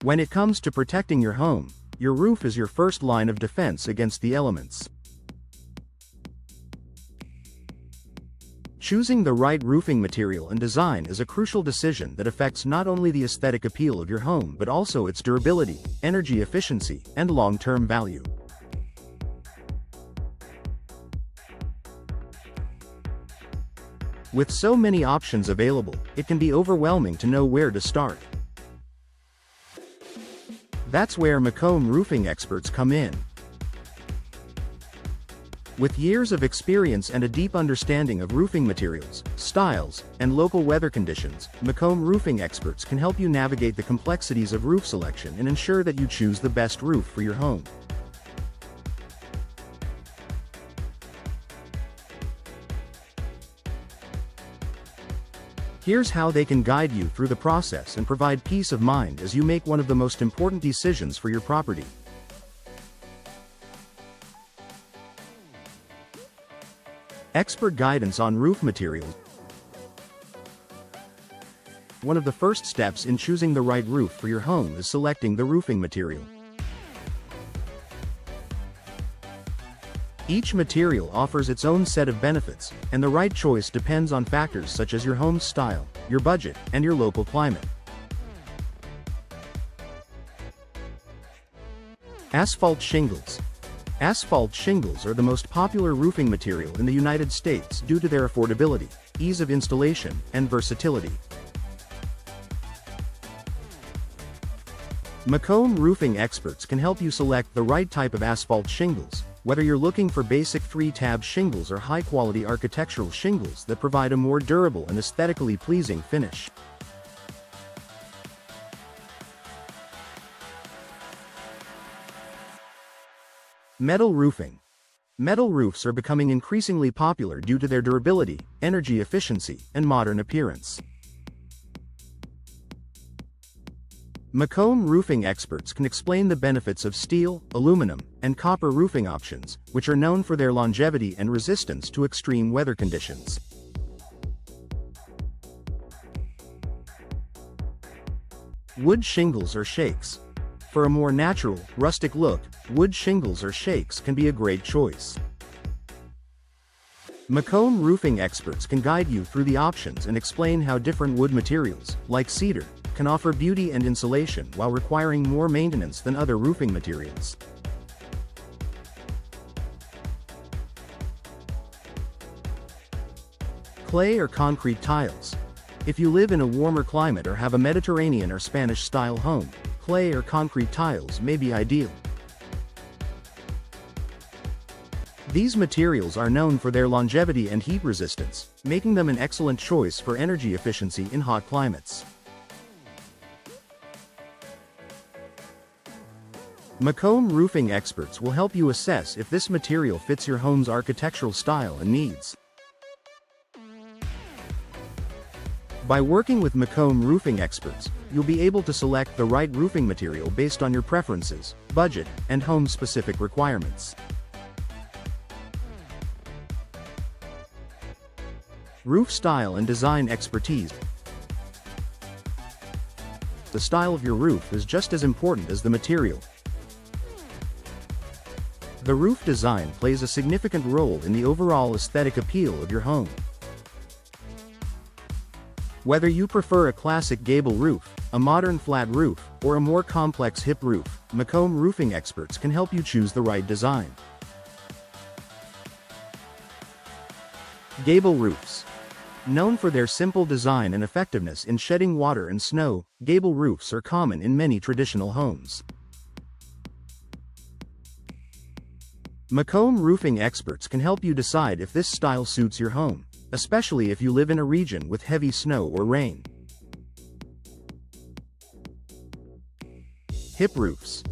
When it comes to protecting your home, your roof is your first line of defense against the elements. Choosing the right roofing material and design is a crucial decision that affects not only the aesthetic appeal of your home but also its durability, energy efficiency, and long-term value. With so many options available, it can be overwhelming to know where to start. That's where Macomb Roofing Experts come in. With years of experience and a deep understanding of roofing materials, styles, and local weather conditions, Macomb Roofing Experts can help you navigate the complexities of roof selection and ensure that you choose the best roof for your home. Here's how they can guide you through the process and provide peace of mind as you make one of the most important decisions for your property. Expert guidance on roof materials. One of the first steps in choosing the right roof for your home is selecting the roofing material. Each material offers its own set of benefits, and the right choice depends on factors such as your home's style, your budget, and your local climate. Asphalt shingles. Asphalt shingles are the most popular roofing material in the United States due to their affordability, ease of installation, and versatility. Macomb Roofing Experts can help you select the right type of asphalt shingles, whether you're looking for basic 3-tab shingles or high-quality architectural shingles that provide a more durable and aesthetically pleasing finish. Metal roofing. Metal roofs are becoming increasingly popular due to their durability, energy efficiency, and modern appearance. Macomb Roofing Experts can explain the benefits of steel, aluminum, and copper roofing options, which are known for their longevity and resistance to extreme weather conditions. Wood shingles or shakes. For a more natural, rustic look, wood shingles or shakes can be a great choice. Macomb Roofing Experts can guide you through the options and explain how different wood materials, like cedar, can offer beauty and insulation while requiring more maintenance than other roofing materials. Clay or concrete tiles. If you live in a warmer climate or have a Mediterranean or Spanish-style home, clay or concrete tiles may be ideal. These materials are known for their longevity and heat resistance, making them an excellent choice for energy efficiency in hot climates. Macomb Roofing Experts will help you assess if this material fits your home's architectural style and needs. By working with Macomb Roofing Experts, you'll be able to select the right roofing material based on your preferences, budget, and home-specific requirements. Roof style and design expertise. The style of your roof is just as important as the material. The roof design plays a significant role in the overall aesthetic appeal of your home. Whether you prefer a classic gable roof, a modern flat roof, or a more complex hip roof, Macomb Roofing Experts can help you choose the right design. Gable roofs. Known for their simple design and effectiveness in shedding water and snow, gable roofs are common in many traditional homes. Macomb Roofing Experts can help you decide if this style suits your home, especially if you live in a region with heavy snow or rain. Hip roofs.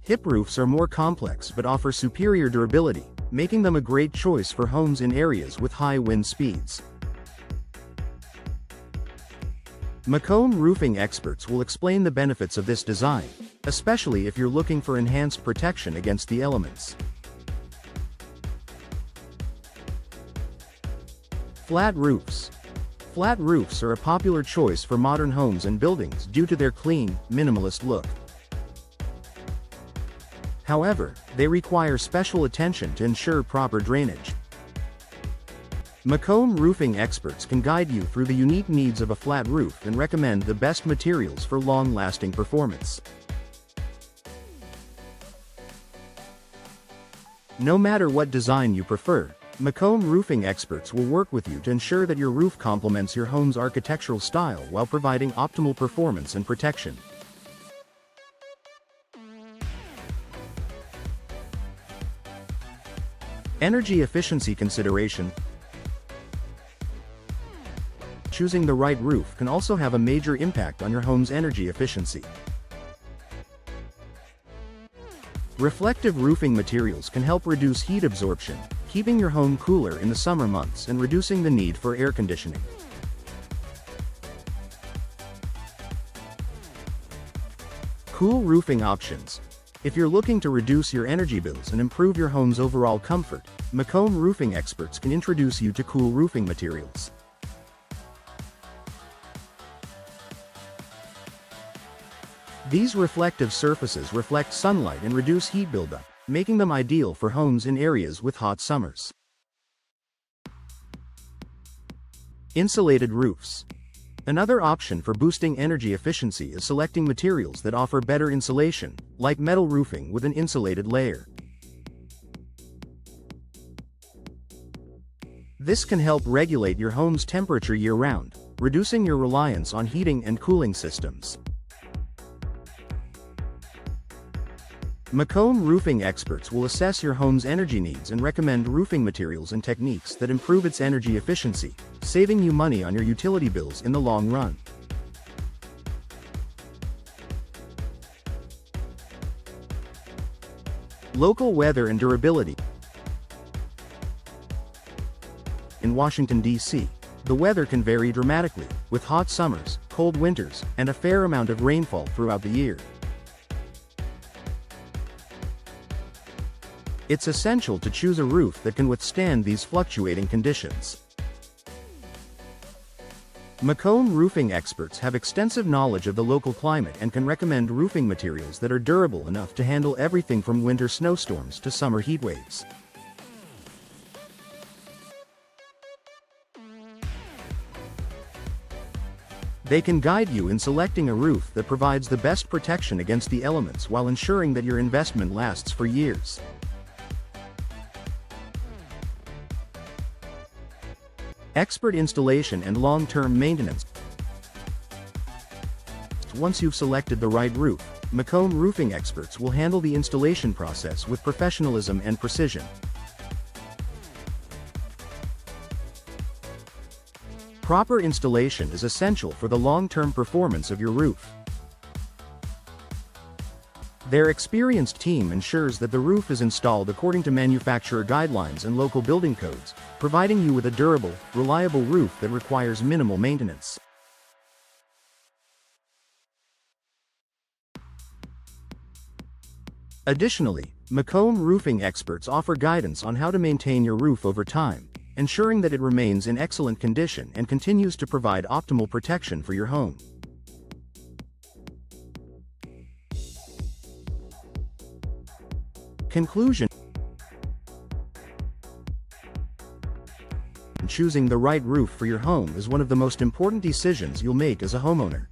Hip roofs are more complex but offer superior durability, making them a great choice for homes in areas with high wind speeds. Macomb Roofing Experts will explain the benefits of this design, especially if you're looking for enhanced protection against the elements. Flat roofs. Flat roofs are a popular choice for modern homes and buildings due to their clean, minimalist look. However, they require special attention to ensure proper drainage. Macomb Roofing Experts can guide you through the unique needs of a flat roof and recommend the best materials for long-lasting performance. No matter what design you prefer, Macomb Roofing Experts will work with you to ensure that your roof complements your home's architectural style while providing optimal performance and protection. Energy efficiency consideration. Choosing the right roof can also have a major impact on your home's energy efficiency. Reflective roofing materials can help reduce heat absorption, keeping your home cooler in the summer months and reducing the need for air conditioning. Cool roofing options. If you're looking to reduce your energy bills and improve your home's overall comfort, Macomb Roofing Experts can introduce you to cool roofing materials. These reflective surfaces reflect sunlight and reduce heat buildup, making them ideal for homes in areas with hot summers. Insulated roofs. Another option for boosting energy efficiency is selecting materials that offer better insulation, like metal roofing with an insulated layer. This can help regulate your home's temperature year-round, reducing your reliance on heating and cooling systems. Macomb Roofing Experts will assess your home's energy needs and recommend roofing materials and techniques that improve its energy efficiency, saving you money on your utility bills in the long run. Local weather and durability. In Washington, D.C., the weather can vary dramatically, with hot summers, cold winters, and a fair amount of rainfall throughout the year. It's essential to choose a roof that can withstand these fluctuating conditions. Macomb Roofing Experts have extensive knowledge of the local climate and can recommend roofing materials that are durable enough to handle everything from winter snowstorms to summer heat waves. They can guide you in selecting a roof that provides the best protection against the elements while ensuring that your investment lasts for years. Expert installation and long-term maintenance. Once you've selected the right roof, Macomb Roofing Experts will handle the installation process with professionalism and precision. Proper installation is essential for the long-term performance of your roof. Their experienced team ensures that the roof is installed according to manufacturer guidelines and local building codes, providing you with a durable, reliable roof that requires minimal maintenance. Additionally, Macomb Roofing Experts offer guidance on how to maintain your roof over time, ensuring that it remains in excellent condition and continues to provide optimal protection for your home. Conclusion. Choosing the right roof for your home is one of the most important decisions you'll make as a homeowner.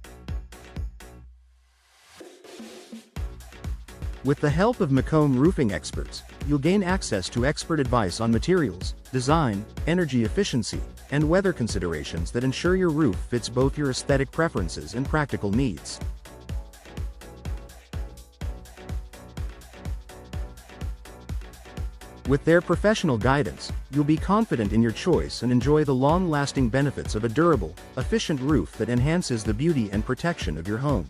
With the help of Macomb Roofing Experts, you'll gain access to expert advice on materials, design, energy efficiency, and weather considerations that ensure your roof fits both your aesthetic preferences and practical needs. With their professional guidance, you'll be confident in your choice and enjoy the long-lasting benefits of a durable, efficient roof that enhances the beauty and protection of your home.